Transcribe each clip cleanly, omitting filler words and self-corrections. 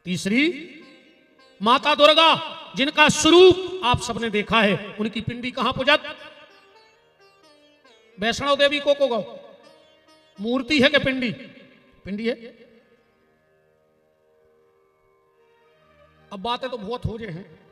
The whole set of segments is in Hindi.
तीसरी माता दुर्गा, जिनका स्वरूप आप सबने देखा है, उनकी पिंडी कहां पूजत? वैष्णव देवी को गौ मूर्ति है कि पिंडी? पिंडी है। अब बातें तो बहुत हो रहे हैं।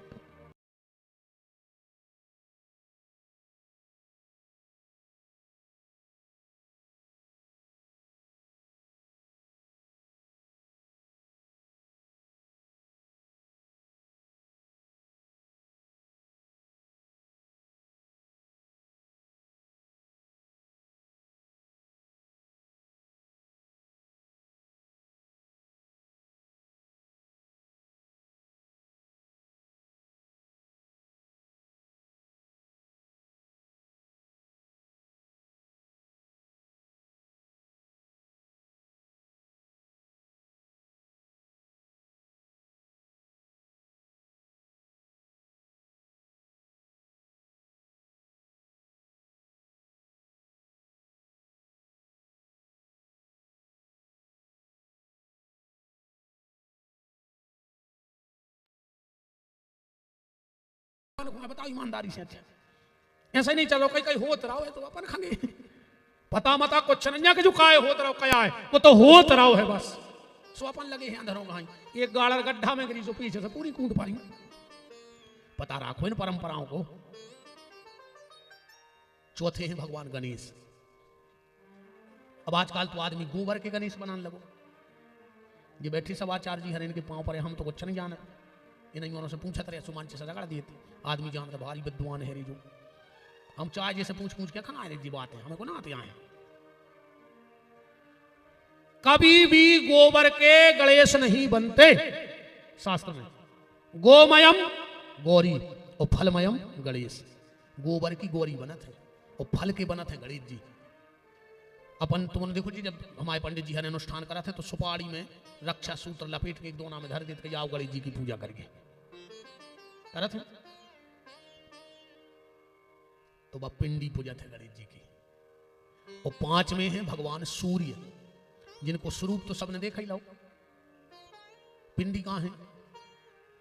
बताओ ईमानदारी से, अच्छा ऐसा नहीं चलो कहीं कहीं होत रहा है तो अपन खाने पता मता कुछ नहीं कि जो काय होत रहो क्या है, वो तो होत रहो है बस। सो अपन लगे हैं अंधरों कहीं एक गाड़र गड्ढा में गिरी, सो पीछे से पूरी कूद पाई। पता रखो इन परंपराओं को। चौथे हैं भगवान गणेश। अब आजकल तो आदमी गोबर के गणेश बनाने लगो। ये बैठी सब आचार्य जी हर इनके पांव पर है, हम तो कुछ नहीं जाने। इन से पूछा करे सुमान से रगड़ दिए थे। आदमी जानता भारी विद्वान है जो हम चाय जैसे पूछ पूछ के खाना जी बात है, हमें को ना आते आए। कभी भी गोबर के गणेश नहीं बनते शास्त्र में। गोमयम गौरी और फलमयम गणेश। गोबर की गौरी बनत है और फल के बनत है गणेश जी। अपन तुमने देखो जी, जब हमारे पंडित जी हर अनुष्ठान करा थे तो सुपाड़ी में रक्षा सूत्र लपेट के एक दोना में धर देते, आओ गणेश जी की पूजा करके करा थे। तो वह पिंडी पूजा थे गणेश जी की। और 5 में है भगवान सूर्य, जिनको स्वरूप तो सबने देखा ही लाओ। पिंडी कहां है?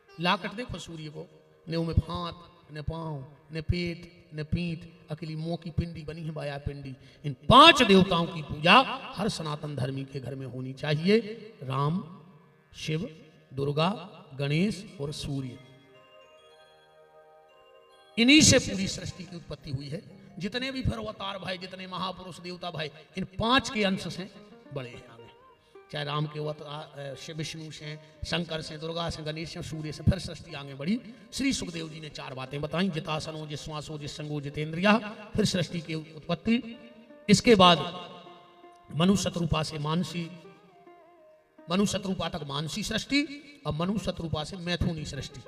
लाकट देखो सूर्य को, ने में हाथ न पांव न पेट न पीठ, अकेली मुंह की पिंडी बनी है बाया पिंडी। इन 5 देवताओं की पूजा हर सनातन धर्मी के घर में होनी चाहिए। राम, शिव, दुर्गा, गणेश और सूर्य। इन्हीं से पूरी सृष्टि की उत्पत्ति हुई है। जितने भी फिर अवतार भाई, जितने महापुरुष देवता भाई, इन 5 के अंश से बड़े हैं आगे। चाहे राम के शिव विष्णु से, शंकर से, दुर्गा से, गणेश से, सूर्य से, फिर सृष्टि आगे बढ़ी। श्री सुखदेव जी ने 4 बातें बताई। जितासनो, जिश्वासो, जिसंगो, जितेंद्रिया, फिर सृष्टि की उत्पत्ति। इसके बाद मनु शत्रुपा से मानसी, मनु शत्रुपा तक मानसी सृष्टि, और मनु शत्रुपा से मैथुनी सृष्टि।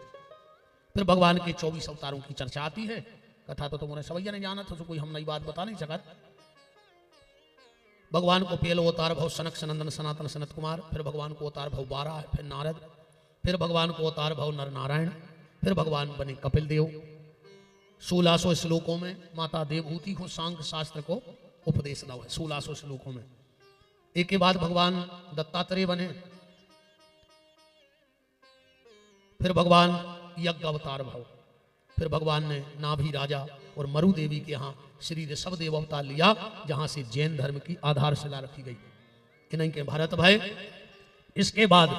फिर भगवान के 24 अवतारों की चर्चा आती है। कथा तो तुमने सवैया ने जाना था, तो कोई हम नई बात बता नहीं सका। भगवान को पहले अवतार भव सनक सनंदन सनातन सनत कुमार, फिर भगवान को अवतार भव 12, फिर नारद, फिर भगवान को अवतार भव नर नारायण, फिर भगवान बने कपिल देव। 1600 श्लोकों में माता देवभूति को सांख्य शास्त्र को उपदेश दो है 1600 श्लोकों में। एक के बाद भगवान दत्तात्रेय बने, फिर भगवान यज्ञ अवतार भव, फिर भगवान ने नाभि राजा और मरु देवी के यहाँ श्री ऋषभ देव अवतार लिया, जहां से जैन धर्म की आधारशिला रखी गई। इन्हीं के भरत भाई। इसके बाद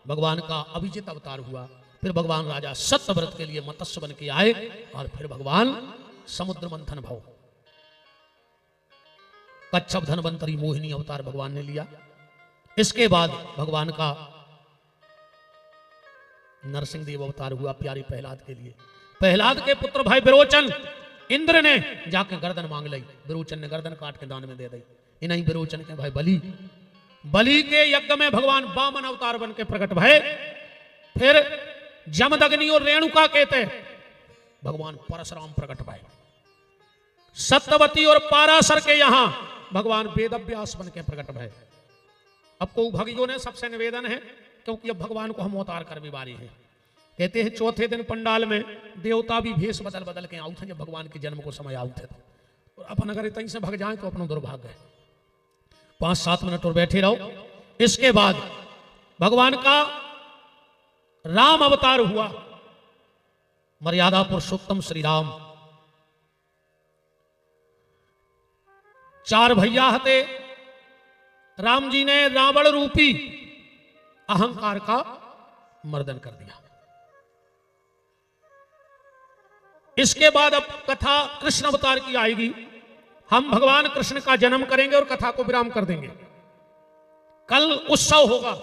भगवान का अभिजित अवतार हुआ। फिर भगवान राजा सत्यव्रत के लिए मत्स्य बन के आए, और फिर भगवान समुद्र मंथन भव, कच्छप धनवंतरी मोहिनी अवतार भगवान ने लिया। इसके बाद भगवान का नरसिंह देव अवतार हुआ प्यारे प्रहलाद के लिए। प्रहलाद के पुत्र भाई विरोचन, इंद्र ने जाके गर्दन मांग ली, विरोचन ने गर्दन काट के दान में दे दी। इन्हीं विरोचन के भाई बलि, बलि के यज्ञ में भगवान वामन अवतार बन के प्रकट भय। फिर जमदग्नि और रेणुका कहते भगवान परशुराम प्रकट भय। सत्यवती और पाराशर के यहां भगवान वेदव्यास बन के प्रकट भय। अब को भगियों ने सबसे निवेदन है, क्योंकि अब भगवान को हम अवतार कर बीमारी है। कहते हैं चौथे दिन पंडाल में देवता भी भेष बदल बदल के आउट है, जब भगवान के जन्म को समय आउट है। और अपन अगर इतनी से भग जाए तो अपना दुर्भाग्य है। 5-7 मिनट और बैठे रहो। इसके बाद भगवान का राम अवतार हुआ, मर्यादा पुरुषोत्तम श्री राम। चार भैया हते, राम जी ने रावण रूपी अहंकार का मर्दन कर दिया। इसके बाद अब कथा कृष्ण अवतार की आएगी। हम भगवान कृष्ण का जन्म करेंगे और कथा को विराम कर देंगे। कल उत्सव होगा,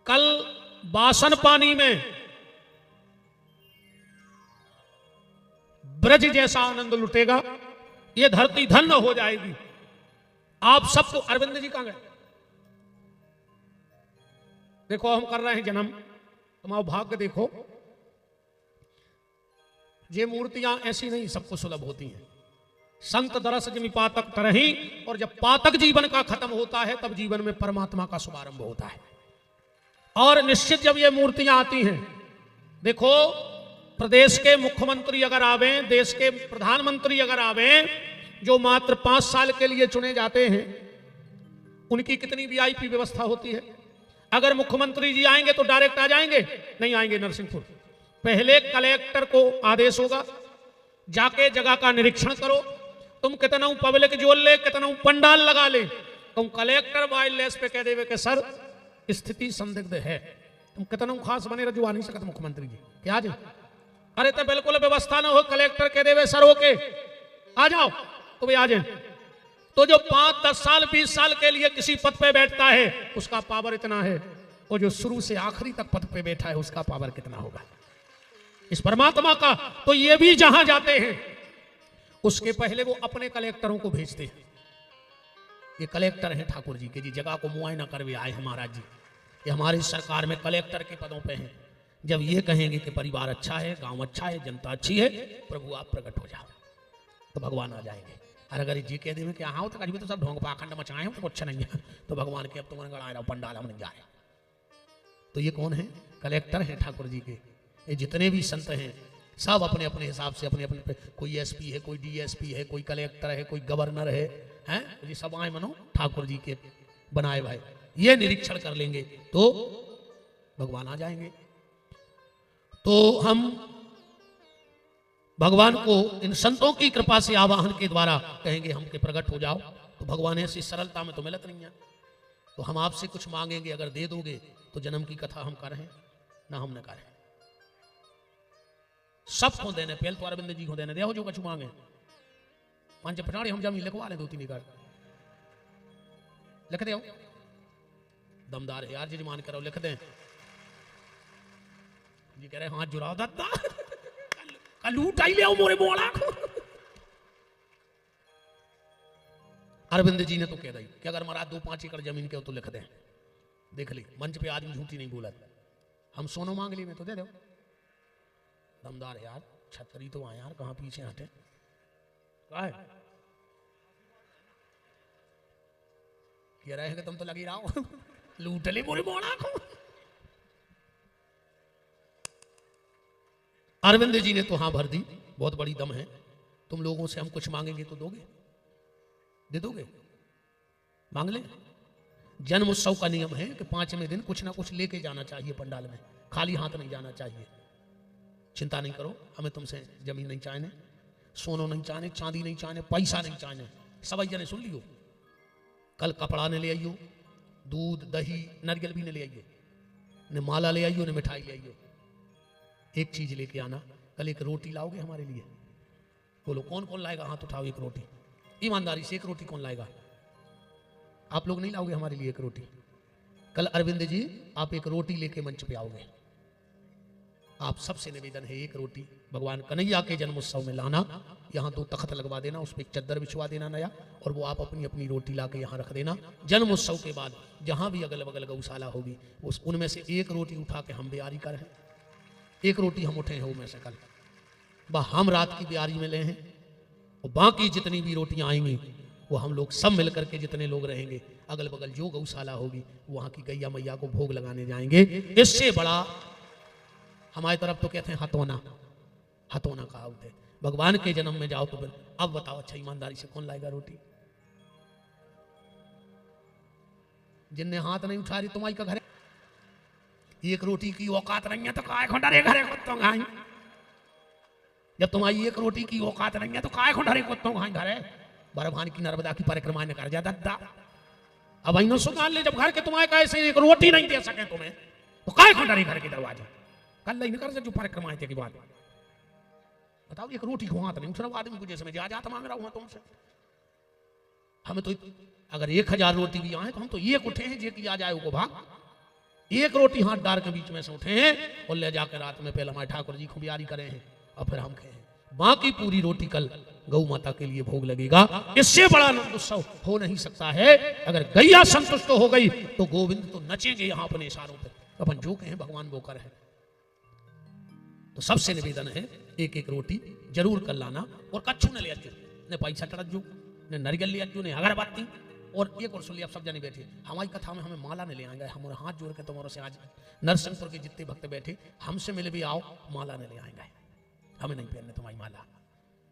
कल बासन पानी में ब्रज जैसा आनंद लुटेगा, ये धरती धन्य हो जाएगी। आप सबको, अरविंद जी कहां गए? देखो हम कर रहे हैं जन्म, तुम्हारा भाग्य देखो। ये मूर्तियां ऐसी नहीं सबको सुलभ होती हैं। संत दरस जिमि पातक तरही, और जब पातक जीवन का खत्म होता है तब जीवन में परमात्मा का शुभारंभ होता है। और निश्चित जब ये मूर्तियां आती हैं, देखो प्रदेश के मुख्यमंत्री अगर आवे, देश के प्रधानमंत्री अगर आवे, जो मात्र 5 साल के लिए चुने जाते हैं, उनकी कितनी वीआईपी व्यवस्था होती है। अगर मुख्यमंत्री जी आएंगे तो डायरेक्ट आ जाएंगे? नहीं आएंगे नरसिंहपुर। पहले कलेक्टर को आदेश होगा, जाके जगह का निरीक्षण करो। तुम कितना पब्लिक जोड़ ले, कितना पंडाल लगा ले, तुम कलेक्टर वायरलेस पे कह देवे कि सर स्थिति संदिग्ध है, तुम कितना खास बने रजू आ नहीं सकते मुख्यमंत्री जी क्या जी। अरे तो बिल्कुल व्यवस्था ना हो, कलेक्टर कह देवे सर ओके आ जाओ, तो भाई आ जाए। तो जो 5, 10 साल 20 साल के लिए किसी पद पे बैठता है, उसका पावर इतना है, और जो शुरू से आखिरी तक पद पे बैठा है उसका पावर कितना होगा इस परमात्मा का। तो ये भी जहां जाते हैं उसके पहले वो अपने कलेक्टरों को भेजते हैं। ये कलेक्टर हैं ठाकुर जी के जी, जगह को मुआयना करवे आए हैं महाराज जी। ये हमारी सरकार में कलेक्टर के पदों पे हैं। जब ये कहेंगे कि परिवार अच्छा है, गांव अच्छा है, जनता अच्छी है, प्रभु आप प्रकट हो जाओ, तो भगवान आ जाएंगे। और अगर जी कह देंगे कि हाँ तो कभी तो सब ढोंग पाखंड मचाए हैं तो अच्छा नहीं है, तो भगवान के अब तुम्हारे गड़ाए रहो पंडाल हम नहीं जा रहे। तो ये कौन है? कलेक्टर हैं ठाकुर जी के। ये जितने भी संत हैं सब अपने अपने हिसाब से अपने अपने, कोई एसपी है, कोई डीएसपी है, कोई कलेक्टर है, कोई गवर्नर है, हैं? ये सब आए मनो ठाकुर जी के बनाए भाई। ये निरीक्षण कर लेंगे तो भगवान आ जाएंगे। तो हम भगवान को इन संतों की कृपा से आवाहन के द्वारा कहेंगे हमके प्रकट हो जाओ, तो भगवान ऐसी सरलता में तो मिलत नहीं है। तो हम आपसे कुछ मांगेंगे, अगर दे दोगे तो जन्म की कथा हम करें ना हम न करें। सबको देने, पहले तो अरविंद जी को देने दे जो कछु मांगे। 5 पटाड़े हम जमीन लिखवा लें, 2-3 एकड़ लिख दे। दमदार है यार जी, मान करो लिख दें जी। कह रहे हाथ जुड़ाओ दत्ता लूट आई ले मोरे बोला को। अरविंद जी ने तो कह दी कि अगर महाराज 2-5 एकड़ जमीन के हो तो लिख दें। देख ली मंच पे आदमी झूठी नहीं बोला। हम सोनो मांग ली में तो दे दो। दमदार है यार, छतरी तो आए यार, कहां पीछे हटे क्या है? कह रहे हैं कि तुम तो लगी रहो लूट ले मोरे बोला को। अरविंद जी ने तो हाँ भर दी, बहुत बड़ी दम है। तुम लोगों से हम कुछ मांगेंगे तो दोगे? दे दोगे? मांग ले। जन्म उत्सव का नियम है कि 5वें दिन कुछ ना कुछ लेके जाना चाहिए पंडाल में, खाली हाथ नहीं जाना चाहिए। चिंता नहीं करो, हमें तुमसे जमीन नहीं चाहने, सोनो नहीं चाहने, चांदी नहीं चाहने, पैसा नहीं चाहने। सब जने सुन लियो, कल कपड़ा ने ले आइयो, दूध दही नारियल भी ने ले आइयो, ने माला ले आइयो, ने मिठाई ले आइयो। एक चीज लेके आना, कल एक रोटी लाओगे हमारे लिए? बोलो कौन कौन लाएगा? हाथ उठाओ। एक रोटी, ईमानदारी से एक रोटी कौन लाएगा? आप लोग नहीं लाओगे हमारे लिए एक रोटी? कल अरविंद जी आप एक रोटी लेके मंच पे आओगे। आप सबसे निवेदन है एक रोटी भगवान कन्हैया के जन्मोत्सव में लाना। यहाँ 2 तख्त लगवा देना, उस पर एक चद्दर बिछवा देना नया, और वो आप अपनी अपनी रोटी ला के यहाँ रख देना। जन्मोत्सव के बाद जहाँ भी अगल बगल गौशाला होगी उनमें से एक रोटी उठा के हम बियारी करें। एक रोटी हम उठे हैं वो में से कल हम रात की बियारी में ले हैं, और बाकी जितनी भी रोटियां आएंगी वो हम लोग सब मिलकर के जितने लोग रहेंगे अगल बगल जो गौशाला होगी वहां की गैया मैया को भोग लगाने जाएंगे। इससे बड़ा हमारी तरफ तो कहते हैं हथौना, हथौना कहा होते हैं। भगवान के जन्म में जाओ तो फिर अब बताओ अच्छा ईमानदारी से कौन लाएगा रोटी? जिनने हाथ नहीं उठा रही तुम्हारी का घर है। एक रोटी की औकात नहीं है तो काय खो डरे घरे कुत्तों घाई। जब तुम्हारी एक रोटी की औकात नहीं है तो काय खो डरे कुत्तों घाई घरे। बरभान की नर्मदा की परिक्रमा ने कर जा दद्दा। अब इन्हों सुधार ले, जब घर के तुम्हारे कैसे एक रोटी नहीं दे सके तुम्हें तो काय खो डरे घर के दरवाजे। कल नहीं कर जो परिक्रमा थे की बात बताओ, एक रोटी को हाथ नहीं उठा आदमी को जैसे मैं जा मांग रहा हूं तुमसे। हमें तो अगर 1000 रोटी भी आए तो हम तो एक उठे हैं जे किया जाए वो भाग। एक रोटी हाथ डाल के बीच में से उठे हैं और ले जाकर रात में पहले हमारे ठाकुर जी को बियारी करे हैं और फिर हम खाए हैं। बाकी पूरी रोटी कल गौ माता के लिए भोग लगेगा। इससे बड़ा आनंद उत्सव हो नहीं सकता है। अगर गैया संतुष्ट हो गई तो गोविंद तो नचेंगे यहाँ अपने इशारों पर। अपन जो कहें भगवान वो कर है। तो सबसे निवेदन है एक एक रोटी जरूर कर लाना। और कच्छू ने ले अज्जू ने पैसा टड़जू ने नरियल ले अज्जू ने अगरबत्ती। और एक और सुन लिया, आप सब जाने बैठे हमारी कथा में हमें माला ने ले आएंगे। हमारे हाथ जोड़ के तुम्हारे से आज नरसिंहपुर के जितने भक्त बैठे हमसे मिले भी आओ, माला ने ले आएंगे। हमें नहीं पहनने तुम्हारी माला।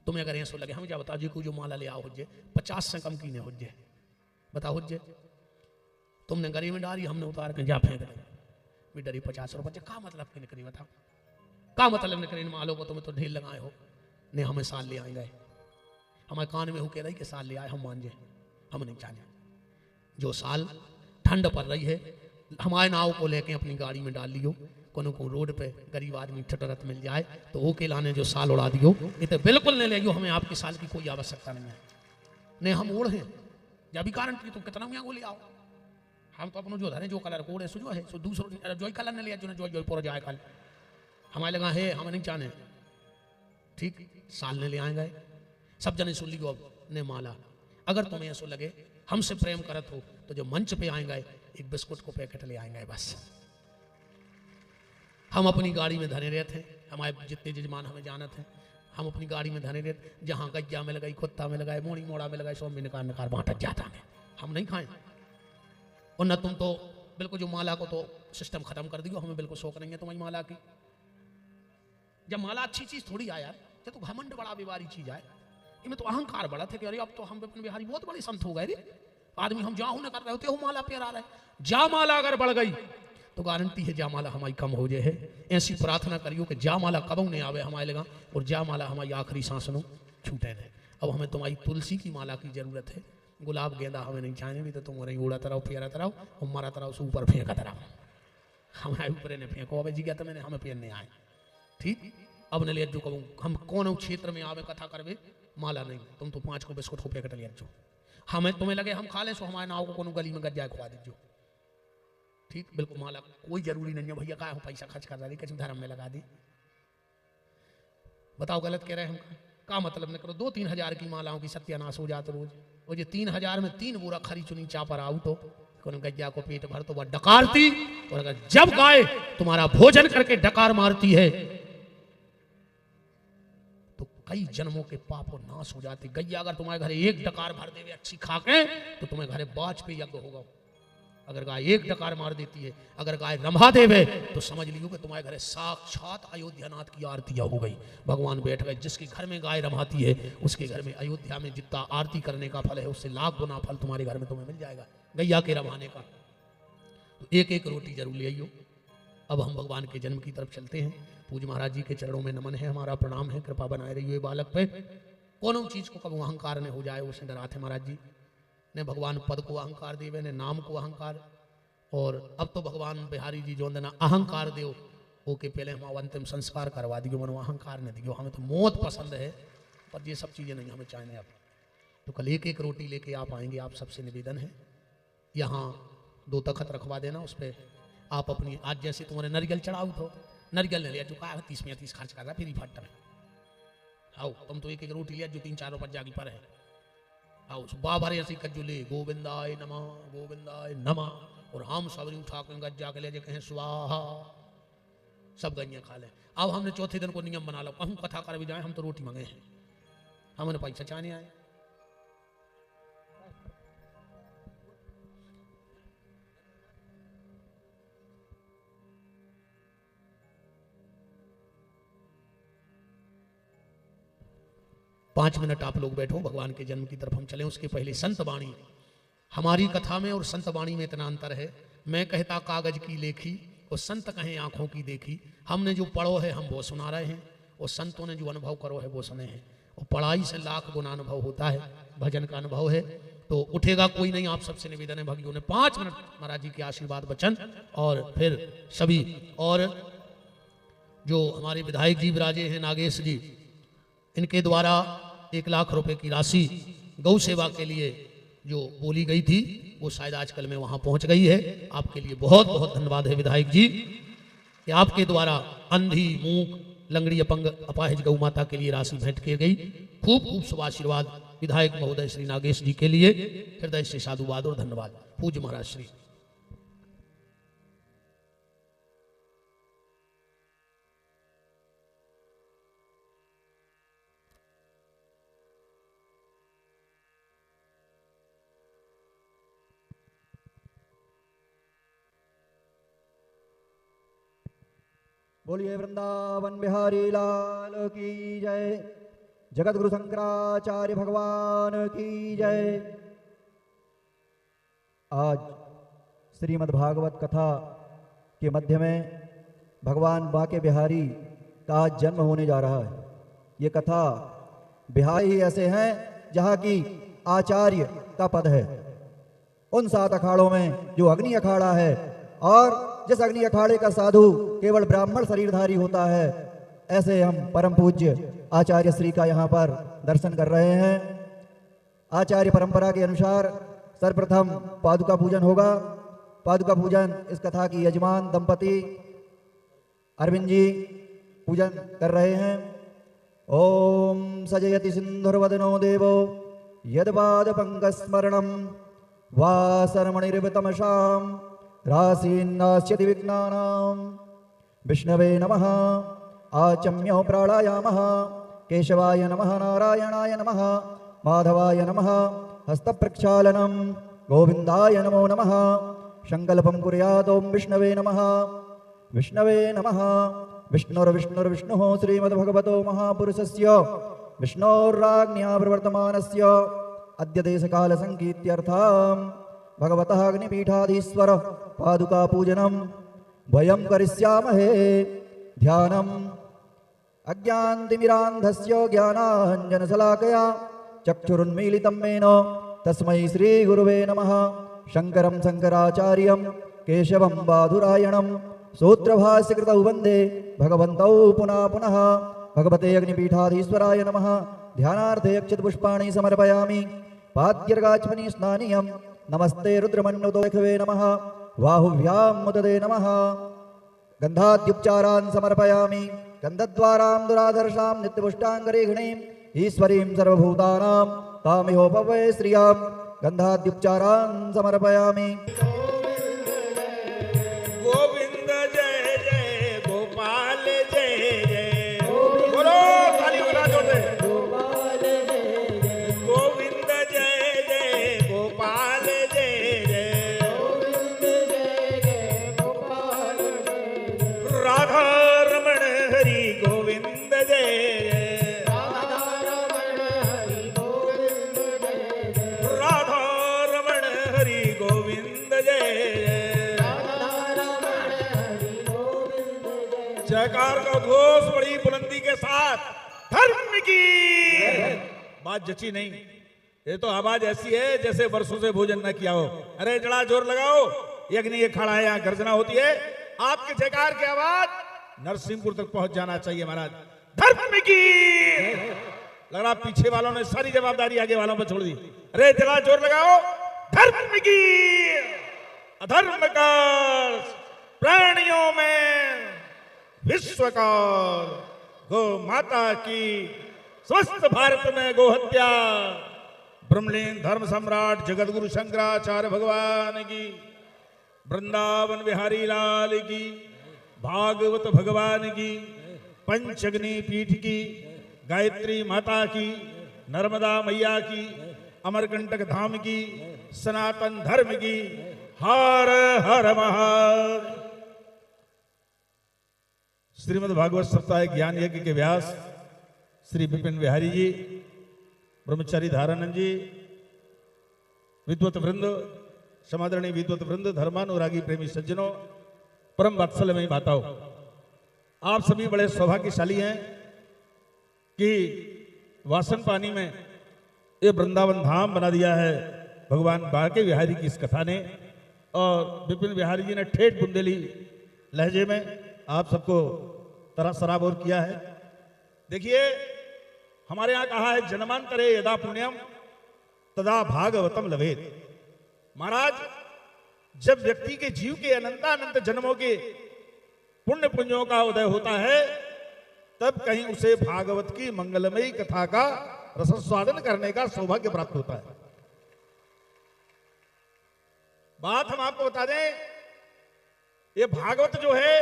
तुम्हें अगर ऐसा लगे हमें क्या बताओ जी को जो माला ले आओ हो 50 से कम की ने हो बताओ हो तुमने गरीब में डाली हमने उतार के जा फेंक दी डरी 50 रुपये का मतलब के निकली बताओ का मतलब निकली। इन मालों को तुम्हें तो ढेर लगाए हो ने हमें साल ले आएंगे। हमारे कान में हो कह रही कि साल ले आए हम मान जाए। हम नहीं चाहते जो साल ठंड पड़ रही है हमारे नाव को लेके अपनी गाड़ी में डाल लियो। कोनो को रोड पे गरीब आदमी ठटरत मिल जाए तो वो के लाने जो साल उड़ा दियो। ये तो बिल्कुल नहीं लेगी। हमें आपके साल की कोई आवश्यकता नहीं है। नहीं हम ओढ़ हैं जब भी कारण तुम कितना यहाँ को ले आओ। हम तो अपनो जो धरे जो कलर कोड है सो जो है सो दूसरो जो कलर ने लिया जो जो पूरा जाए कल हमारे लगा है हमें नहीं चाहने। ठीक साल ने ले आएंगे सब जने सुन लियो। अब ने माला अगर तुम्हें ऐसा लगे हमसे प्रेम करत हो तो जो मंच पे आएंगे एक बिस्कुट को पैकेट ले आएंगे बस। हम अपनी गाड़ी में धरे रहते हैं। हमारे जितने जजमान हमें जानत हैं हम अपनी गाड़ी में धरे रहते। जहाँ गज्जा में लगाई कुत्ता में लगाए मोड़ी मोड़ा में लगाए सो में निकाल निकाल बांटत जाता है। हम नहीं खाएं। और न तुम तो बिल्कुल जो माला को तो सिस्टम खत्म कर दियो। हमें बिल्कुल शौक नहीं है तुम्हारी माला की। जब माला अच्छी चीज थोड़ी आया जब तो घमंड बड़ा बीमारी चीज आए। इनमें तो अहंकार बड़ा थे कि अरे अब तो हम अपने बिहारी बहुत बड़े संत हो गए रे। आदमी हम जाऊँ न कर रहे होते हो माला पेरा रहे। जा माला अगर बढ़ गई तो गारंटी है जा माला हमारी कम हो जाए है। ऐसी प्रार्थना करियो कि जा माला कब नहीं आवे हमारे लगा और जा माला हमारी आखिरी सांस नो छूटे रहे। अब हमें तुम्हारी तुलसी की माला की जरूरत है। गुलाब गेंदा हमें नहीं चाहिए भी तो तुम वहीं उड़ाता रहो फेरत रहो और मारता रहो ऊपर फेंकता रहो। हमारे ऊपर ने फेंको अब जी गया तो मैंने हमें पहनने आए। ठीक अब न ले जो कहूँ हम कौन क्षेत्र में आवे कथा करवे माला नहीं। तुम तो 5 को बिस्कुट को पैकेट लिया जो हमें तुम्हें लगे हम खा ले सो हमारे नाव को कोनो गली में गज्जा खुआ दीजिए। ठीक बिल्कुल माला कोई जरूरी नहीं है भैया का पैसा खर्च कर रहा है किसी धर्म में लगा दी। बताओ गलत कह रहे हैं हम का मतलब न करो। 2-3 हजार की मालाओं की सत्यानाश हो जाते रोज। वो जो 3000 में 3 बोरा खरी चुनी चापर आऊ तो कोनो गज्जा को पेट भर तो वह डकारती। और अगर जब गाय तुम्हारा भोजन करके डकार मारती है तो कई जन्मों के पाप और नाश हो जाते। गैया अगर तुम्हारे घरे एक डकार भर देवे अच्छी खा के तो तुम्हें घरे बाज पे यज्ञ होगा। अगर गाय एक डकार मार देती है अगर गाय रंभा देवे तो समझ लियो कि तुम्हारे घरे साक्षात अयोध्यानाथ की आरती हो गई। भगवान बैठ गए। जिसके घर में गाय रंभाती है उसके घर में अयोध्या में जितना आरती करने का फल है उससे लाख गुना फल तुम्हारे घर में तुम्हें मिल जाएगा गैया के रंभाने का। तो एक एक रोटी जरूर ले आइयो। अब हम भगवान के जन्म की तरफ चलते हैं। पूज्य महाराज जी के चरणों में नमन है हमारा प्रणाम है। कृपा बनाए रहिए बालक पे। कोनो चीज को कब अहंकार ने हो जाए उसे डराते महाराज जी ने भगवान पद को अहंकार देवे ने नाम को अहंकार। और अब तो भगवान बिहारी जी जो ना अहंकार दो ओके पहले हम अंतिम संस्कार करवा दियो मनो अहंकार ने दियो। हमें तो मौत पसंद है पर ये सब चीजें नहीं हमें चाहिए। अब तो कल एक एक रोटी लेके आप आएंगे। आप सबसे निवेदन है यहाँ 2 तखत रखवा देना उस पर आप अपनी आज जैसे तुम्हारे नरियल चढ़ाओ तो नरियल ने लिया जो कहा 30 खर्च कर रहा फिर फट में आओ तुम तो एक एक रोटी लिया जो 3-4 रुपये जागी पर है। आओ बाबा ऐसी कज्जू ले गोविंदाय नमः और हम सबरी उठा के गज्जा के ले जे कहें स्वाहा सब गैया खा ले। अब हमने चौथे दिन को नियम बना लो कहूँ कथा कर भी जाए हम तो रोटी मंगे हैं हमने पैसा चाहने आए। पांच मिनट आप लोग बैठो भगवान के जन्म की तरफ हम चले। उसके पहले संत वाणी हमारी कथा में और संत वाणी में इतना अंतर है। मैं कहता कागज की लेखी वो संत कहें आंखों की देखी। हमने जो पढ़ो है हम वो सुना रहे हैं, और संतों ने जो अनुभव करो है वो सुने हैं। और पढ़ाई से लाख गुना अनुभव होता है, भजन का अनुभव है। तो उठेगा कोई नहीं, आप सबसे निवेदन है भगियों ने 5 मिनट महाराज जी के आशीर्वाद वचन, और फिर सभी। और जो हमारे विधायक जी विराजे हैं नागेश जी, इनके द्वारा 1 लाख रुपए की राशि गौ सेवा के लिए जो बोली गई थी वो शायद आजकल में वहां पहुंच गई है। आपके लिए बहुत बहुत धन्यवाद है विधायक जी कि आपके द्वारा अंधी, मूक, लंगड़ी, अपंग, अपाहिज गौ माता के लिए राशि भेंट की गई। खूब खूब शुभ आशीर्वाद विधायक महोदय श्री नागेश जी के लिए हृदय से साधुवाद और धन्यवाद। पूज्य महाराज श्री। बोलिए वृंदावन बिहारी लाल की जय। जगत गुरु शंकराचार्य भगवान की जय। आज श्रीमद् भागवत कथा के मध्य में भगवान बांके बिहारी का आज जन्म होने जा रहा है। ये कथा बिहारी ही ऐसे हैं जहाँ की आचार्य का पद है। उन 7 अखाड़ों में जो अग्नि अखाड़ा है, और जिस अग्नि अखाड़े का साधु केवल ब्राह्मण शरीरधारी होता है, ऐसे हम परम पूज्य आचार्य श्री का यहाँ पर दर्शन कर रहे हैं। आचार्य परंपरा के अनुसार सर्वप्रथम पादुका पूजन होगा। पादुका पूजन इस कथा की यजमान दंपति अरविंद जी पूजन कर रहे हैं। ओम सजयति सिंधुर्वदनो देवो यदपाद पंकस्मरणम वासरमणिर्वितमशाम रासीन्नास्यति विघ्नानां। विष्णवे नमः आचम्यो प्राणायामः। केशवाय नमः नारायणाय नमः माधवाय नमः हस्तप्रक्षालनं। गोविन्दाय नमो नमः संकल्पं कुर्यात्। ओं विष्णवे नमः। विष्णवे नमः। विष्णुर्विष्णुर्विष्णुः श्रीमद्भगवतो महापुरुषस्य विष्णोर्राज्ञा प्रवर्तमानस्य अद्य देशकालसङ्गीत्यर्थं भगवतः अग्निपीठाधीश्वर पादुका पूजनम वयं करिष्यामहे। ध्यानम् अज्ञानतिमिरान्धस्य ज्ञानाञ्जनशलाकया चक्षुरुन्मीलितं येन तस्मै श्रीगुरुवे नमः। शङ्करं शङ्कराचार्यं केशवं बाधुरायणं सूत्रभाष्यकृतौ वन्दे भगवन्तौ पुनः पुनः। भगवते अग्निपीठाधीश्वराय नमः। ध्यानार्थे अक्षतपुष्पाणि समर्पयामि। पाद्यर्गाचमनी स्नानीयं नमस्ते रुद्रमन्युतोखवे नमः। बाहुभ्यां मुदते नमः। गन्धाद्युपचारान् समर्पयामि। गन्धद्वारां दुराधर्षां नित्यपुष्टाङ्गरेघिणीम् ईश्वरीं सर्वभूतानां तामिहोपवये श्रियां गन्धाद्युपचारान् समर्पयामि। गोविंद जय जय गोपाल जय जय। बोलो ताली बजा जोरदार। गोविंद जय जय गोपाल जय जय। राधा रमण हरि गोविंद जय जय। राधा रमण हरि गोविंद जय जय। जयकार का घोष बड़ी बुलंदी के साथ धर्म की बात जची नहीं। ये तो आवाज ऐसी है जैसे वर्षों से भोजन न किया हो। अरे जरा जोर लगाओ, यज्ञ ये खड़ा है, यहाँ गर्जना होती है। आपके जयकार की आवाज नरसिंहपुर तक पहुंच जाना चाहिए महाराज। धर्म की लग रहा पीछे वालों ने सारी जवाबदारी आगे वालों पर छोड़ दी। अरे जरा जोर लगाओ, धर्म की। अधर्म का प्राणियों में विश्व का गो माता की। स्वस्थ भारत में गो हत्या। ब्रह्मलीन धर्म सम्राट जगत गुरु शंकराचार्य भगवान की। वृंदावन बिहारी लाल की। भागवत भगवान की। पंचअग्नि पीठ की। गायत्री माता की। नर्मदा मैया की। अमरकंटक धाम की। सनातन धर्म की। हर हर महादेव। श्रीमद् भागवत साप्ताहिक ज्ञान यज्ञ के व्यास श्री विपिन बिहारी जी, ब्रह्मचारी धारानंद जी, विद्वत वृंद, समादरणीय विद्वत वृंद, धर्मानुरागी प्रेमी सज्जनों, परम वात्सल्य में भाताओ, आप सभी बड़े सौभाग्यशाली हैं कि वासन पानी में ये वृंदावन धाम बना दिया है भगवान बांके बिहारी की इस कथा ने। और विपिन बिहारी जी ने ठेठ बुंदेली लहजे में आप सबको तरह सराबोर किया है। देखिए, हमारे यहां कहा है जन्मांतरे यदा पुण्यम तदा भागवतम लभेत। महाराज, जब व्यक्ति के जीव के अनंतानंत जन्मों के पुण्य पुंजों का उदय होता है, तब कहीं उसे भागवत की मंगलमयी कथा का रसस्वादन करने का सौभाग्य प्राप्त होता है। बात हम आपको बता दें, ये भागवत जो है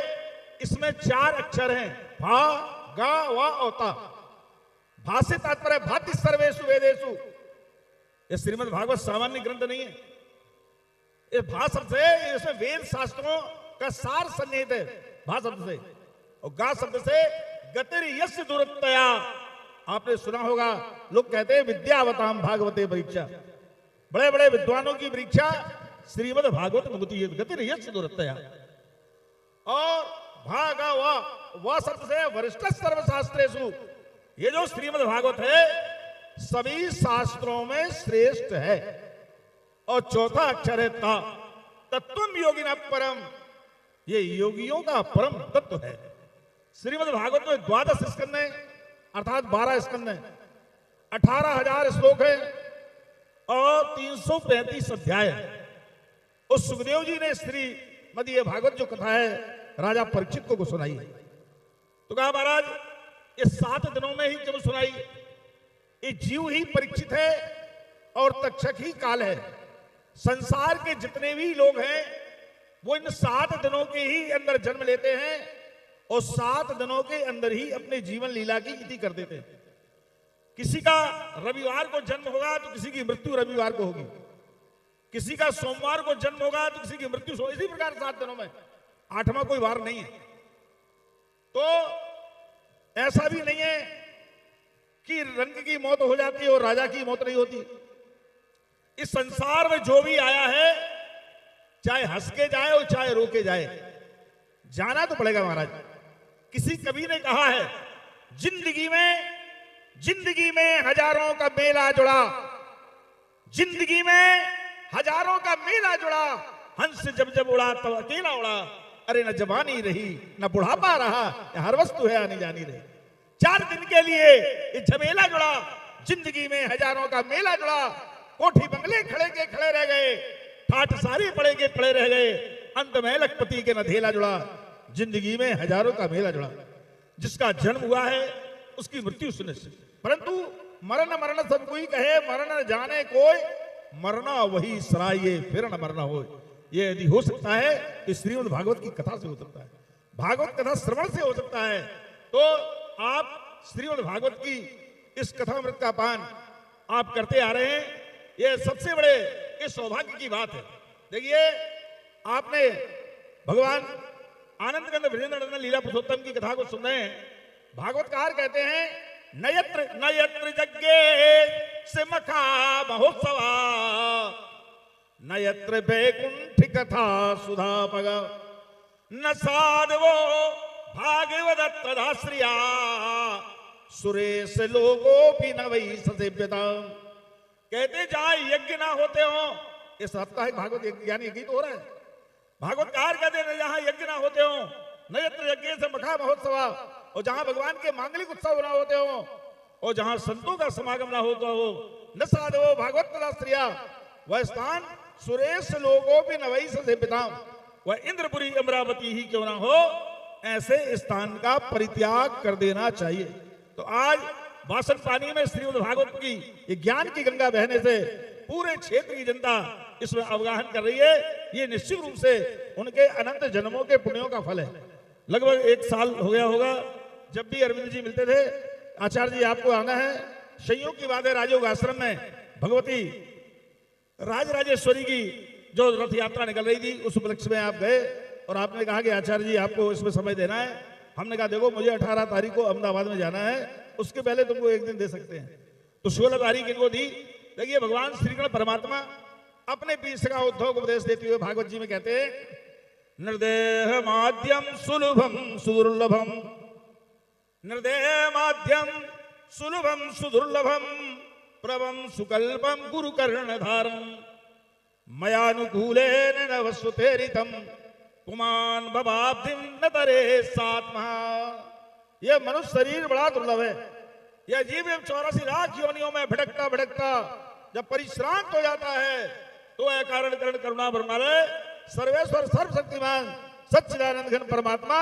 इसमें 4 अक्षर हैं, भा गा वा औता। भा से तात्पर्य भाति सर्वेषु वेदेषु। ये श्रीमद् भागवत सामान्य ग्रंथ नहीं है। ये भा शब्द से, इसमें वेद शास्त्रों का सार सन्निहित है भा शब्द से। और गा शब्द से गतिर यस्य दुरतया। आपने सुना होगा, लोग कहते हैं विद्यावताम भागवते परीक्षा। बड़े बड़े विद्वानों की परीक्षा श्रीमद् भागवत में होती है, गतिर यस्य दुरतया। और भागा वा शब्द से वरिष्ठ सर्वशास्त्रेषु। ये जो श्रीमद् भागवत है सभी शास्त्रों में श्रेष्ठ है। और चौथा अक्षर है ता, तत्वम योगिना परम। ये योगियों का परम तत्व है। श्रीमद् भागवत में 12 स्कंद है, अर्थात 12 स्कंद है, 18,000 श्लोक है और 335 अध्याय है। उस सुखदेव जी ने श्रीमद् ये भागवत जो कथा है राजा परीक्षित को सुनाई है। तो कहा महाराज, ये 7 दिनों में ही क्यों सुनाई? ये जीव ही परीक्षित है और तक्षक ही काल है। संसार के जितने भी लोग हैं वो इन 7 दिनों के ही अंदर जन्म लेते हैं और 7 दिनों के अंदर ही अपने जीवन लीला की इति कर देते हैं। किसी का रविवार को जन्म होगा तो किसी की मृत्यु रविवार को होगी, किसी का सोमवार को जन्म होगा तो किसी की मृत्यु इसी प्रकार 7 दिनों में, 8वां कोई वार नहीं है। तो ऐसा भी नहीं है कि रंग की मौत हो जाती है और राजा की मौत नहीं होती। इस संसार में जो भी आया है, चाहे हंस के जाए और चाहे रो के जाए, जाना तो पड़ेगा महाराज। किसी कवि ने कहा है, जिंदगी में हजारों का मेला जुड़ा, जिंदगी में हजारों का मेला जुड़ा, हंस जब जब उड़ा तब अकेला उड़ा। अरे न जवानी रही न बुढ़ापा रहा, हर वस्तु है आनी जानी रही। 4 दिन के लिए ये झमेला जुड़ा, जिंदगी में हजारों का मेला जुड़ा। कोठी बंगले खड़े के खड़े रह गए, ठाठ सारे पड़े के पड़े रह गए, अंत में लखपति के नधेला जुड़ा। जिंदगी में हजारों का मेला जुड़ा। जिसका जन्म हुआ है उसकी मृत्यु सुनिश्चित, परंतु मरण सब कोई कहे, मरण जाने कोई, मरना वही सराये फिर न मरना हो। ये यदि हो सकता है तो श्रीमद् भागवत की कथा से हो सकता है, भागवत कथा श्रवण से हो सकता है। तो आप श्रीमद् भागवत की इस कथामृत का पान आप करते आ रहे हैं, ये सबसे बड़े इस सौभाग्य की बात है। देखिए, आपने भगवान आनंद कंद ब्रजेंद्र नंदन लीला पुरुषोत्तम की कथा को सुन रहे हैं। भागवतकार कहते हैं, नयत्र जग्गे से मखा महोत्सवा, नयत्र बैकुंठ कथा सुधा पग, न साधवो भागवत तदाश्रिया, सुरेश लोगो भी न वही ससेव्यता। कहते जहां यज्ञ ना होते हो, इस सप्ताह भागवत ज्ञान यज्ञ तो हो रहा है। भागवतकार कहते हैं जहां यज्ञ ना होते हो, नयत्र यज्ञ से मखा महोत्सवा, और जहां भगवान के मांगलिक उत्सव ना होते हो, और जहां संतों का समागम ना होता हो, न साधवो भागवत तदाश्रिया, वह स्थान सुरेश लोगों भी नवई से पिताम, वह इंद्रपुरी अमरावती ही क्यों ना हो, ऐसे स्थान का परित्याग कर देना चाहिए। तो आज वासन पानी में श्रीमद् भागवत की ये ज्ञान की गंगा बहने से पूरे क्षेत्र की जनता इसमें अवगाहन कर रही है। ये निश्चित रूप से उनके अनंत जन्मों के पुण्यों का फल है। लगभग 1 साल हो गया होगा जब भी अरविंद जी मिलते थे, आचार्य जी आपको आना है। संयोग की बात है, राजयोग आश्रम में भगवती राजराजेश्वरी की जो रथ यात्रा निकल रही थी, उस उपलक्ष्य में आप गए और आपने कहा कि आचार्य जी आपको इसमें समय देना है। हमने कहा देखो मुझे 18 तारीख को अहमदाबाद में जाना है, उसके पहले तुमको 1 दिन दे सकते हैं। तो 16 तारीख इनको दी। देखिए, भगवान श्री कृष्ण परमात्मा अपने पीस का उद्धव को उपदेश देते हुए भागवत जी में कहते हैं, निर्देह माध्यम सुलभम सुदुर्लभम, निर्देह माध्यम सुलभम सुदुर्लभम, प्रभम सुकल्पम गुरु कर्णधारम, मयानुकूलेन नवस्वतेरितम, पुमान भवाब्धिम न तरे सात्मा। यह मनुष्य शरीर बड़ा दुर्लभ है। यह जीव 84 लाख योनियों में भटकता भटकता जब परिश्रांत हो जाता है तो अकारण करण करुणा ब्रह्मालय सर्वेश्वर सर्वशक्तिमान सच्चिदानंद घन परमात्मा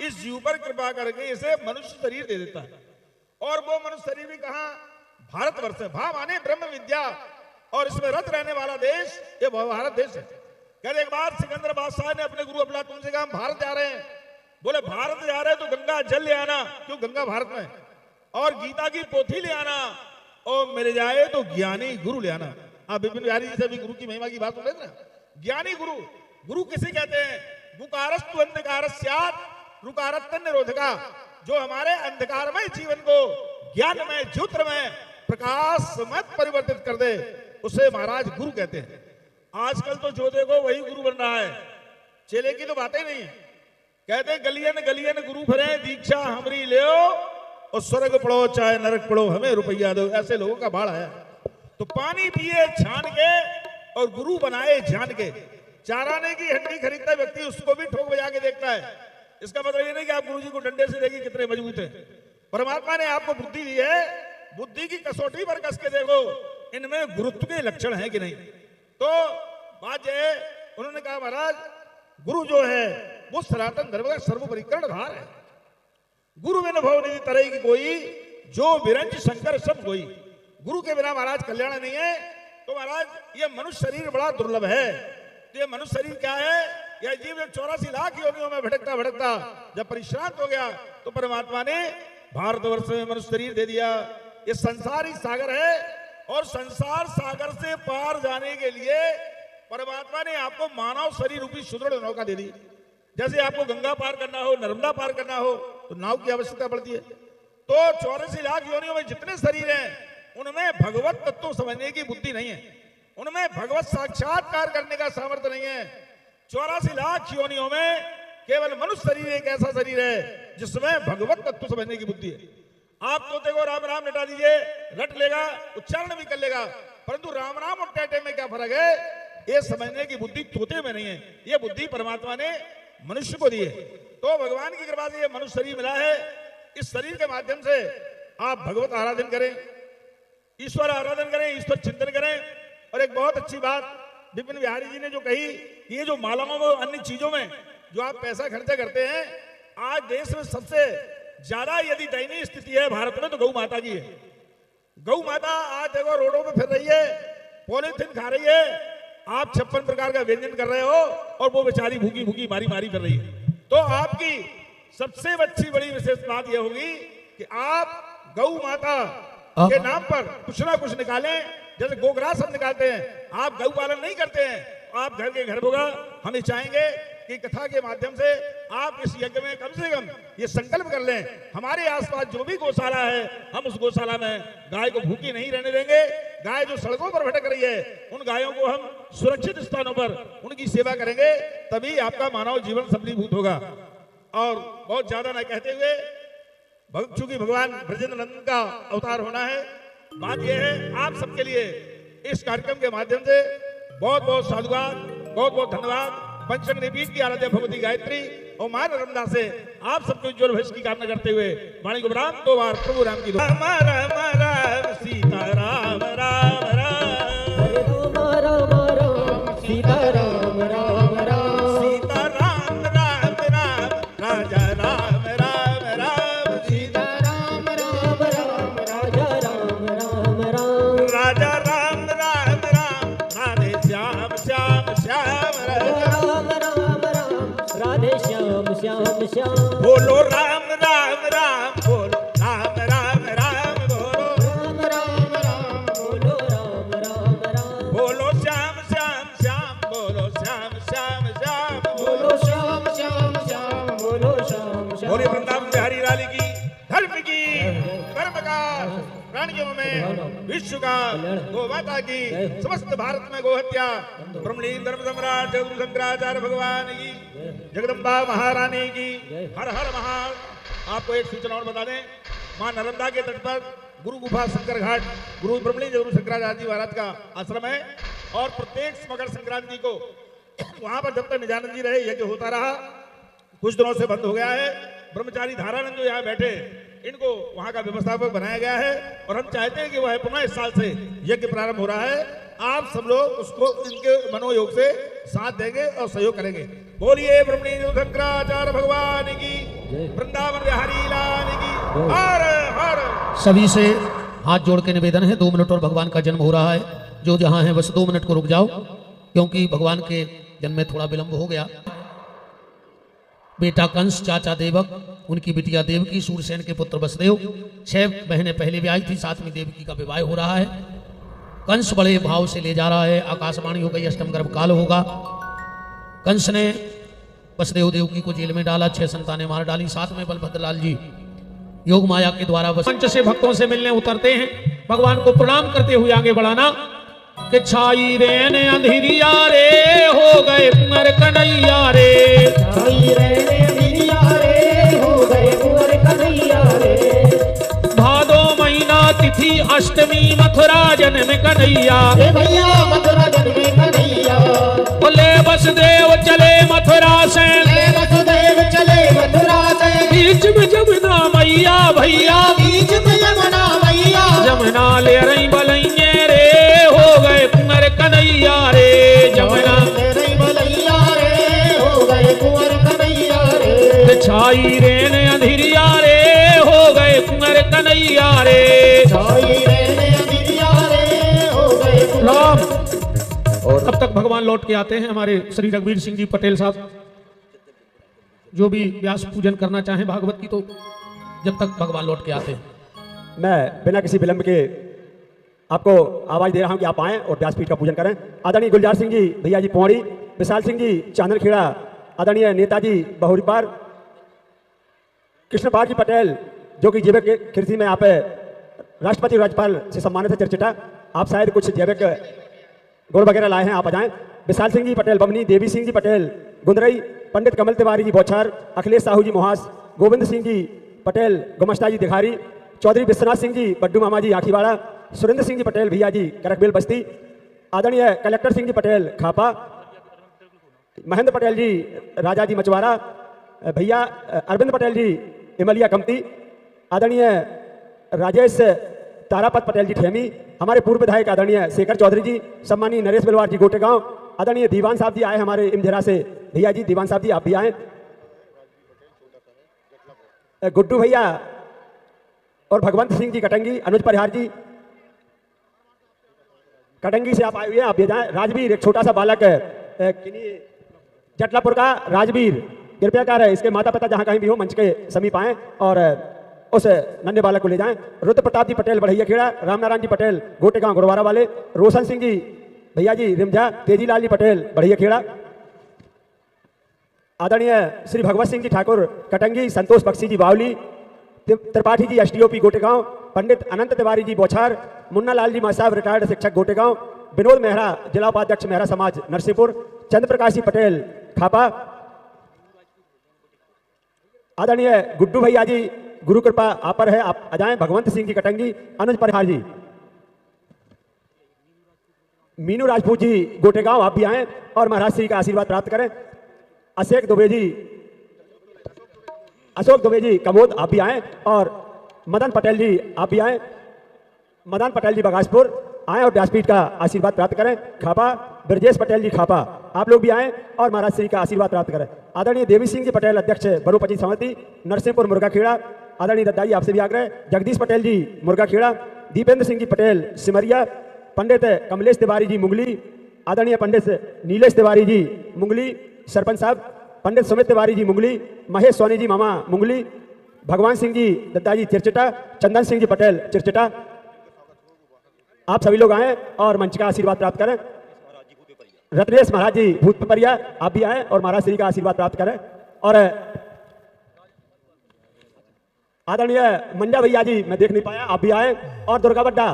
इस जीव पर कृपा करके इसे मनुष्य शरीर दे देता है। और वो मनुष्य शरीर भी कहा, भारतवर्ष है। भा माने ब्रह्म विद्या, और इसमें रत रहने वाला देश ये भारत देश है। कल एक बार सिकंदर बादशाह ने अपने गुरु अफलातून से कहा, भारत जा रहे हैं। बोले भारत जा रहे हैं तो गंगा जल ले आना, क्यों गंगा भारत में है, और गीता की पोथी ले आना, और मिल जाए तो ज्ञानी गुरु ले आना। आप विपिन बिहारी जी से भी गुरु की महिमा की बात सुन रहे थे ना। ज्ञानी गुरु, गुरु किसे कहते हैं? गुकारस्तु अंधकारस्यात् रुकारत्तन निरोधका, जो हमारे अंधकारमय जीवन को ज्ञानमय ज्योतिर्मय प्रकाशमय परिवर्तित कर दे, उसे महाराज गुरु कहते हैं। आजकल तो जो देखो वही गुरु बन रहा है, चेले की तो बातें नहीं है। कहते हैं गलियन गलियन गुरु भरे, दीक्षा हमरी ले और स्वर्ग पढ़ो चाहे नरक पढ़ो, हमें रुपया दो। ऐसे लोगों का बाढ़ आया। तो पानी पिए छान के और गुरु बनाए जान के। चाराने की हड्डी खरीदता व्यक्ति उसको भी ठोक बजा के देखता है। इसका मतलब ये नहीं कि आप गुरु जी को डंडे से देखिए कितने मजबूत है। परमात्मा ने आपको बुद्धि दी है, बुद्धि की कसौटी पर कस के देखो इनमें गुरुत्व के लक्षण है कि नहीं। तो बात है, उन्होंने कहा महाराज गुरु जो है वो सनातन धर्म का सर्वोपरि कर्णधार है। गुरु बिन भव निधि तरह की कोई, जो विरंज शंकर सब कोई। गुरु के बिना महाराज कल्याण नहीं है। तो महाराज ये मनुष्य शरीर बड़ा दुर्लभ है। तो ये मनुष्य शरीर क्या है? यह जीव 84 लाख योनियों में भटकता भटकता जब परिश्रांत हो गया तो परमात्मा ने भारतवर्ष में मनुष्य शरीर दे दिया। ये संसार ही सागर है, और संसार सागर से पार जाने के लिए परमात्मा ने आपको मानव शरीर रूपी सुदृढ़ नौका दे दी। जैसे आपको गंगा पार करना हो, नर्मदा पार करना हो तो नाव की आवश्यकता पड़ती है। तो 84 लाख योनियों में जितने शरीर हैं उनमें भगवत तत्व समझने की बुद्धि नहीं है, उनमें भगवत साक्षात्कार करने का सामर्थ्य नहीं है। 84 लाख योनियों में केवल मनुष्य शरीर एक ऐसा शरीर है जिसमें भगवत तत्व समझने की बुद्धि है। आप तोते को राम राम रटा दीजिए, रट लेगा, उच्चारण भी कर लेगा, परंतु राम राम और टैटे में क्या फर्क है, ये समझने की बुद्धि तोते में नहीं है। ये बुद्धि परमात्मा ने मनुष्य को दी है। तो भगवान की कृपा से ये मनुष्य शरीर मिला है। इस शरीर के माध्यम से आप भगवत आराधन करें, ईश्वर आराधन करें, ईश्वर चिंतन करें। और एक बहुत अच्छी बात विपिन बिहारी जी ने जो कही, ये जो मालाओं में अन्य चीजों में जो आप पैसा खर्चा करते हैं, आज देश में सबसे ज्यादा यदि दयनीय स्थिति है भारत में तो गौ माता की है। गौ माता आज देखो रोडों पे फिर रही है, पॉलीथिन खा रही है, आप 56 प्रकार का व्यंजन कर रहे हो और वो बेचारी भूखी भूखी मारी मारी कर रही है। तो आपकी सबसे अच्छी बड़ी विशेष बात यह होगी कि आप गौ माता के नाम पर कुछ ना कुछ निकालें। जैसे गोग्रास हम निकालते हैं, आप गौ पालन नहीं करते हैं, आप घर के घर होगा। हम चाहेंगे कि कथा के माध्यम से आप इस यज्ञ में कम से कम ये संकल्प कर लें, हमारे आसपास जो भी गौशाला है हम उस गौशाला में गाय को भूखी नहीं रहने देंगे। गाय जो सड़कों पर भटक रही है उन गायों को हम सुरक्षित स्थानों पर उनकी सेवा करेंगे, तभी आपका मानव जीवन सफलीभूत होगा। और बहुत ज्यादा न कहते हुए, चूंकि भगवान ब्रजेंद्र नंदन का अवतार होना है, बात यह है आप सबके लिए इस कार्यक्रम के माध्यम से बहुत बहुत साधुवाद, बहुत बहुत धन्यवाद। पंचंग रिपीट की आराध्या भगवती गायत्री और मां नर्मदा से आप सबको उज्जवल भविष्य की कामना करते हुए वाणी को राम 2 बार प्रभु राम की राम राम राम सीता राम राम राम राम राम सीता राम राम राम सीता राम राम राम राजा राम राम राम सीता राम राम राम राजा राम राम राम राजा राम राम राम राधे श्याम श्याम श्याम राम राम राम राधे श्याम श्याम श्याम बोलो राम राम राम बोलो राम राम राम बोलो राम राम राम बोलो राम राम राम बोलो श्याम श्याम श्याम बोलो श्याम श्याम श्याम बोलो श्याम श्याम श्याम बोलो श्याम श्याम बोले वृंदावन बिहारी लाली की धर्म की कर्म का प्राणियों में विश्व का गो माता की समस्त भारत में गोहत्या ब्रह्मलीन धर्म सम्राट जगद्गुरु शंकराचार्य भगवान की जगदम्बा महारानी की हर हर महाल। आपको एक सूचना और बता दें, मां नर्मदा के तट पर गुरु गुफा शंकर घाट गुरु ब्रह्मणी गुरु शंकराचार्य जी महाराज का आश्रम है और प्रत्येक मकर संक्रांति को वहां पर जब तक निजानंद जी रहे यज्ञ होता रहा। कुछ दिनों से बंद हो गया है। ब्रह्मचारी धारानंद जो यहाँ बैठे इनको वहां का व्यवस्थापक बनाया गया है और हम चाहते हैं कि वह पुनः इस साल से यज्ञ प्रारंभ हो रहा है। आप सब लोग उसको इनके मनोयोग से साथ देंगे और सहयोग करेंगे। बोलिए ब्रह्मणी शंकराचार्य भगवान की, वृंदावन बिहारी लाल की, हर हर। सभी से हाथ जोड़ के निवेदन है, 2 मिनट और भगवान का जन्म हो रहा है। जो जहां है बस 2 मिनट को रुक जाओ, क्योंकि भगवान के जन्म में थोड़ा विलंब हो गया। बेटा कंस, चाचा देवक, उनकी बिटिया देवकी, सूरसेन के पुत्र वसुदेव, 6 बहनें पहले भी आई थी, 7वीं देवकी का विवाह हो रहा है। कंस बड़े भाव से ले जा रहा है। आकाशवाणी हो गई, अष्टम गर्भ काल होगा। कंस ने वसुदेव देवकी को जेल में डाला, 6 संतानें मार डाली। साथ में बलभद्र लाल जी योग माया के द्वारा पंच से भक्तों से मिलने उतरते हैं। भगवान को प्रणाम करते हुए आगे बढ़ाना कि छाई रेन अंधिरिया रे, हो गए कुंवर कन्हैया रे। छाई रेन अंधिरिया रे, हो गए कुंवर कन्हैया रे। भादो महीना तिथि अष्टमी, मथुरा जन्म कन्हैया। भैया मथुरा जन्म कन्हैया। बोले वसुदेव चले मथुरा से, वसुदेव चले मथुरा से। बीच में जमुना मैया भैया, बीच में यमुना मैया। जमुना ले रही बलैये रे, हो गए कुंवर कन्हैया रे। जमुना ले रही बलैया रे, हो गए कुंवर कन्हैया रे। छाई रेन अंधिरिया रे, हो गए कुंवर कन्हैया रे। छाई रेन अंधिरिया रे, हो गए राम। और तब तक भगवान लौट के आते हैं। हमारे श्री रघुवीर सिंह जी पटेल साहब जो भी व्यास पूजन करना चाहें भागवत की, तो जब तक भगवान लौट के आते हैं। मैं बिना किसी विलंब के आपको आवाज दे रहा हूं कि आप आएं और व्यासपीठ का पूजन करें। आदरणीय गुलजार सिंह जी भैया जी पौड़ी, विशाल सिंह जी चांदनखेड़ा, आदरणीय नेताजी बहुरीपार, कृष्णपाल जी पटेल जो कि जैविक कृषि में आप राष्ट्रपति राज्यपाल से सम्मानित है चर्चिटा, आप शायद कुछ जैविक गुण वगैरह लाए हैं, आप आ जाएं। विशाल सिंह जी पटेल बमनी, देवी सिंह जी पटेल गुंदरई, पंडित कमल तिवारी जी बौछार, अखिलेश साहू जी मोहास, गोविंद सिंह जी पटेल गुमस्ता जी दिखारी, चौधरी विश्वनाथ सिंह जी बड्डू मामा जी आखीवाड़ा, सुरेंद्र सिंह जी पटेल भैया जी करकबेल बस्ती, आदरणीय कलेक्टर सिंह जी पटेल खापा, महेंद्र पटेल जी राजा जी मचवारा, भैया अरविंद पटेल जी इमलिया कमती, आदरणीय राजेश तारापत पटेल जी ठेमी, हमारे पूर्व विधायक आदरणीय शेखर चौधरी जी, सम्मानीय नरेश बिलवार जी गोटेगांव, आदरणीय दीवान साहब जी आए हमारे इमझरा से, भैया जी दीवान साहब जी आप भी आए, गुड्डू भैया और भगवंत सिंह जी कटंगी, अनुज परिहार जी कटंगी से आप आए हुए हैं, आप भी जाएं। राजवीर एक छोटा सा बालक जटलापुर का राजवीर, कृपया कर इसके माता पिता जहां कहीं भी हो मंच के समीप आए और उस नन्हे बालक को ले जाएं। रुद्र प्रताप जी पटेल बढ़ैया खेड़ा, रामनारायण जी पटेल गोटेगांव गुरुवारा वाले, रोशन सिंह जी भैया जी रिमझा, तेजीलाल जी पटेल बढ़ैया खेड़ा, आदरणीय श्री भगवत सिंह जी ठाकुर कटंगी, संतोष बख्शी जी बावली, त्रिपाठी जी एसडीओपी गोटेगांव, पंडित अनंत तिवारी जी बौछार, मुन्ना लाल जी साहब रिटायर्ड शिक्षक गोटेगांव, विनोद मेहरा जिला उपाध्यक्ष मेहरा समाज नरसिंहपुर, चंद्र प्रकाश जी पटेल खापा, आदरणीय गुड्डू भैया जी गुरु कृपा आप पर है, आप अजाएं। भगवंत सिंह जी कटंगी, अनुज परिहार जी, मीनू राजपूत जी गोटेगांव आप भी आए और महाराज श्री का आशीर्वाद प्राप्त करें। अशोक दुबे जी कमोद आप भी आए और मदन पटेल जी आप भी आए, मदन पटेल जी बगासपुर आए और व्यासपीठ का आशीर्वाद प्राप्त करें। खापा ब्रजेश पटेल जी खापा आप लोग भी आए और महाराज श्री का आशीर्वाद प्राप्त करें। आदरणीय देवी सिंह जी पटेल अध्यक्ष बरोपची समिति नरसिंहपुर मुर्गाखेड़ा, आदरणीय दत्ता जी आपसे भी आग्रह, जगदीश पटेल जी मुर्गाखेड़ा, दीपेंद्र सिंह जी पटेल सिमरिया, पंडित कमलेश तिवारी जी मुंगली, आदरणीय पंडित नीलेश तिवारी जी मुंगली, सरपंच साहब पंडित सुमित तिवारी जी मुंगली, महेश सोनी जी मामा मुंगली, भगवान सिंह जी दत्ता जी चिरचिटा, चंदन सिंह जी पटेल चिरचिटा, आप सभी लोग आए और मंच का आशीर्वाद प्राप्त करें। रत्नेश महाराज जी भूतपरिया आप भी आए और महाराज श्री का आशीर्वाद प्राप्त करें। और आदरणीय मंजा भैया जी मैं देख नहीं पाया, आप भी आए और दुर्गा बड्डा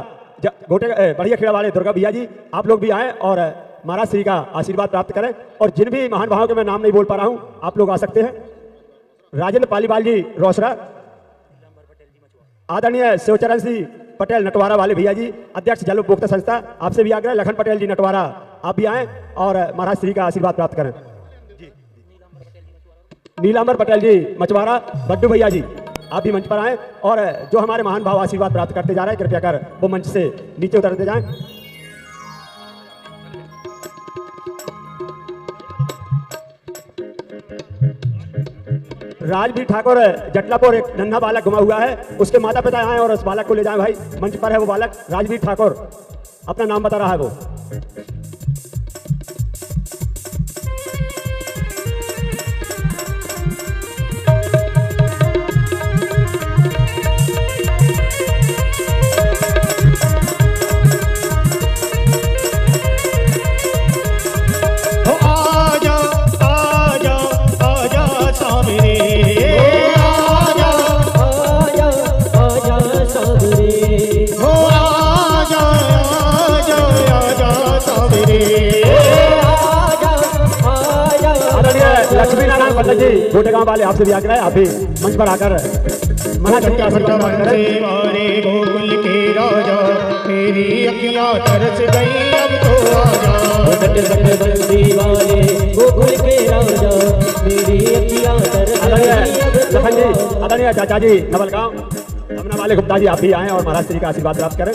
गोटे बढ़िया खेड़ा वाले दुर्गा भैया जी आप लोग भी आए और महाराज श्री का आशीर्वाद प्राप्त करें। और जिन भी महान भावों के मैं नाम नहीं बोल पा रहा हूं, आप लोग आ सकते हैं। राजेंद्र पालीवाल जी रोसड़ा, आदरणीय शिवचरण सिंह पटेल नटवारा वाले भैया जी, अध्यक्ष जल उपभोक्ता संस्था, आपसे भी आग्रह। लखन पटेल जी नटवारा, आप भी आए और महाराज श्री का आशीर्वाद प्राप्त करें। नीलांबर पटेल जी मछुआरा, बड्डू भैया जी, आप भी मंच पर आए और जो हमारे महान भाव आशीर्वाद प्राप्त करते जा रहे हैं, कृपया कर वो मंच से नीचे उतरते जाएं। राजवीर ठाकुर जटलापुर, एक नन्हा बालक घुमा हुआ है, उसके माता पिता आए और उस बालक को ले जाएं। भाई मंच पर है वो बालक, राजवीर ठाकुर, अपना नाम बता रहा है वो। लक्ष्मी नारायण पंडित जी गोटे गांव वाले, आपसे भी आग्रह है, आप भी मंच पर आकर महाराज का आशीर्वाद करें। गोकुल के राजा मेरी अखियां तरस गई, अब तो आजा। बंसी वाले गोकुल के राजा मेरी अखियां तरस गई, अब तो आजा। आदरणीय चाचा जी नवलगांव, रमना वाले गुप्ता जी, आप भी आए और महाराज श्री का आशीर्वाद प्राप्त करें।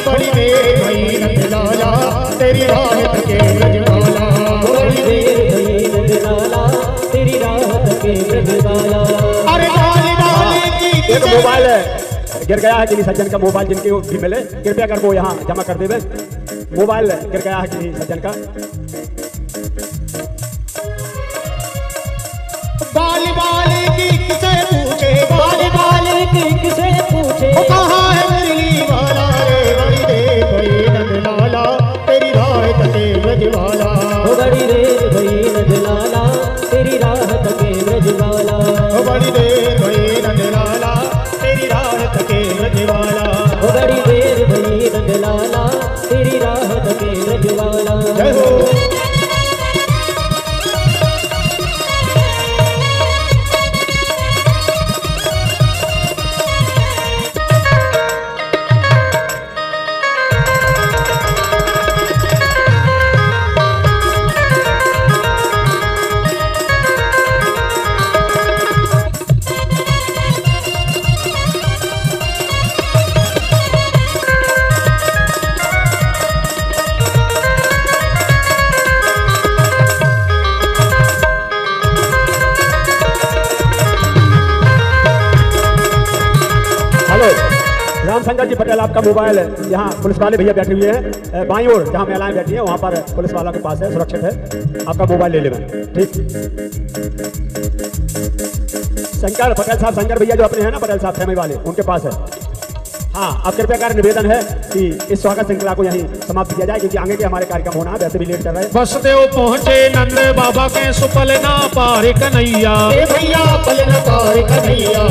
बड़ी देर भई नंदलाला तेरी राह के ब्रजवाला, बड़ी देर भई नंदलाला तेरी राह के ब्रजवाला। अरे डाली डाली की एक मोबाइल गिर गया है, किसी सज्जन का मोबाइल जिनके भी मिले, कृपया कर वो यहाँ जमा कर देवे। मोबाइल गिर गया है किसी सज्जन का। बाली बाली की किसे पूछे, बाली बाली की किसे पूछे, कहाँ है मुरली वाला रे। बड़ी देर भई नंदलाला तेरी राह के ब्रजवाला, बड़ी देर भई नंदलाला तेरी राह के ब्रजवाला, बड़ी देर भई नंदलाला तेरी राह के ब्रजवाला, बड़ी देर भई नंदलाला तेरी राह के ब्रजवाला। जय हो। रामशंकर जी पटेल, आपका मोबाइल यहाँ पुलिस वाले भैया बैठे हुए हैं, बाईं ओर जहाँ महिलाएं बैठी हैं वहाँ पर पुलिस वालों के पास है, सुरक्षित है, आपका मोबाइल ले लें। ठीक। शंकर पटेल साहब, शंकर भैया जो अपने हैं ना पटेल साहब फैमिली वाले, उनके पास है। हाँ, अब कृपया कर निवेदन है कि इस स्वागत श्रृंखला को यहीं समाप्त किया जाए, क्योंकि आगे के हमारे कार्यक्रम होना है, वैसे भी लेट चल रहे हैं। बसदेव पहुँचे नंद बाबा के सुपल ना पार कन्हैया, भैया पल न पार कन्हैया,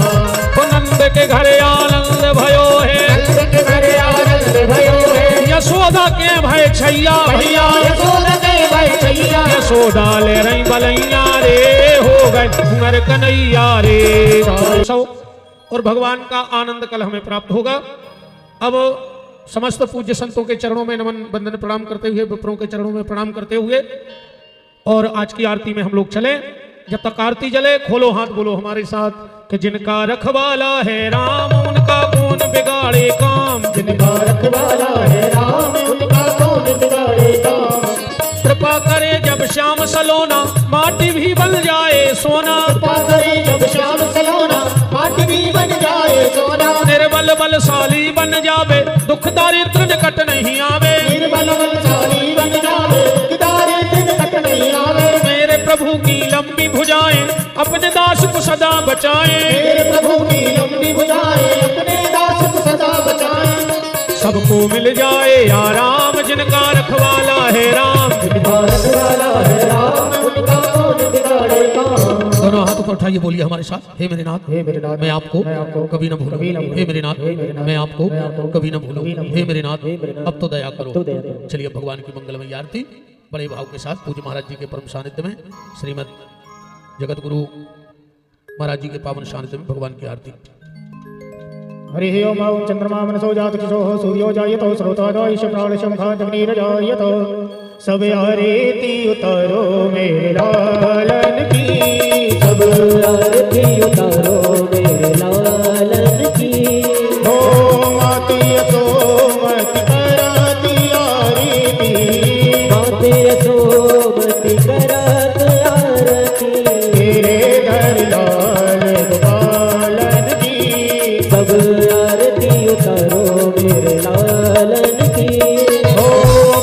नंद के घर आनंद भयो है, नंद के घर आनंद भयो है, यशोदा के भय छैया भैया, यशोदा के भय छैया, यशोदा ले रही बलैया रे, हो गए हुनर कन्हैया रे। और भगवान का आनंद कल हमें प्राप्त होगा। अब समस्त पूज्य संतों के चरणों में नमन बंदन प्रणाम करते हुए, विप्रों के चरणों में प्रणाम करते हुए, और आज की आरती में हम लोग चले। जब तक आरती जले खोलो हाथ, बोलो हमारे साथ कि जिनका रखवाला है राम उनका कौन बिगाड़े काम, जिनका रखवाला है राम उनका कौन बिगाड़े काम, कृपा करे जब श्याम सलोना माटी भी बन जाए सोना, कृपा करे जब श्याम सलोना माटी भी बन जाए सोना, निर्बल बलशाली बन जावे दुख दुख दारिद्र निकट नहीं आवे, निर्बल बलशाली बन जावे, दारिद्र निकट नहीं आवे। मेरे प्रभु की लंबी भुजाएं अपने दास को सदा बचाए, मेरे प्रभु की लंबी भुजाएं अपने दास को सदा बचाए। सबको मिल जाए आराम जिनका रखवाला है राम, जिनका रखवाला है राम, उनका कौन बिगाड़े काम। दोनों हाथों पर उठाइए, बोलिए हमारे साथ, हे मेरे नाथ, हे मेरे नाथ, मैं आपको कभी न भूलूं, हे मेरे नाथ, मैं आपको कभी न भूलूं, हे मेरे नाथ, अब तो दया करो। चलिए भगवान की मंगलमय आरती बड़े भाव के साथ पूज्य महाराज जी के परम सानिध्य में, श्रीमद जगत गुरु महाराज जी के पावन सानिध्य में भगवान की आरती। हरि ओम ओम चंद्रमा मनसो जातकिशो सूर्यो जायतो स्रोतादायश प्राणशंखाग्निरजायतो सब आरती उतारो मेरे लालन की, सब आरती उतारो मेरे लालन की। हो माती सोमति कराती आरती, माते सोमति करात आरती, तेरे घर लाल गोपालन की। सब आरती उतारो मेरे लालन की। हो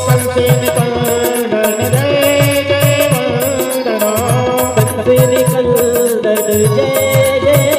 कंसे निकंदन जय जय वंदना, कंस निकंदन जय जय